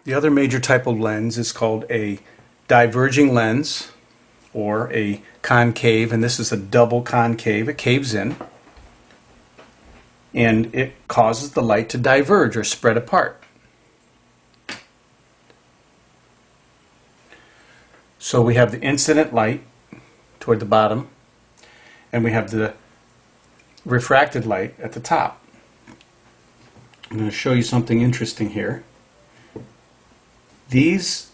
The other major type of lens is called a diverging lens or a concave, and this is a double concave. It caves in and it causes the light to diverge or spread apart. So we have the incident light toward the bottom and we have the refracted light at the top. I'm going to show you something interesting here. These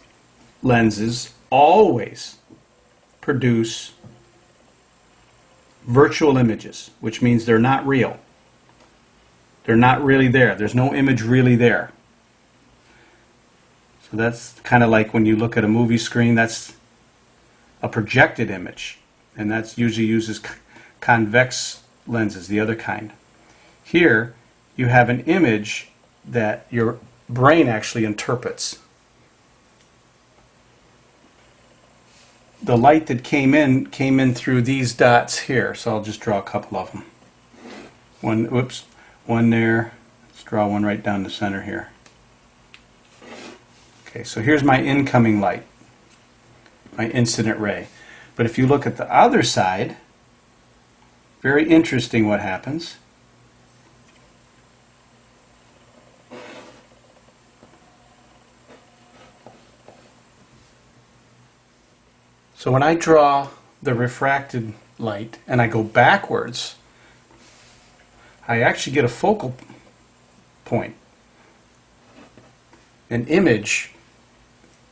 lenses always produce virtual images, which means they're not real. They're not really there. There's no image really there. So that's kind of like when you look at a movie screen, that's a projected image, and that's usually uses convex lenses, the other kind. Here you have an image that your brain actually interprets. The light that came in through these dots here, so I'll just draw a couple of them. One there. Let's draw one right down the center here. Okay, so here's my incoming light, my incident ray. But if you look at the other side, very interesting what happens. So when I draw the refracted light and I go backwards, I actually get a focal point, an image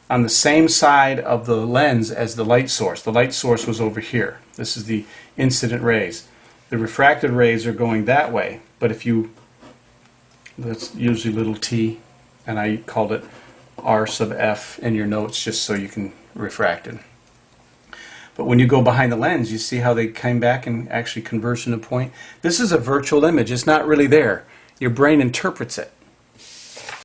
on the same side of the lens as the light source. The light source was over here. This is the incident rays. The refracted rays are going that way, but if you, that's usually little t, and I called it R sub f in your notes just so you can refract it. But when you go behind the lens, you see how they came back and actually converged into a point. This is a virtual image. It's not really there. Your brain interprets it.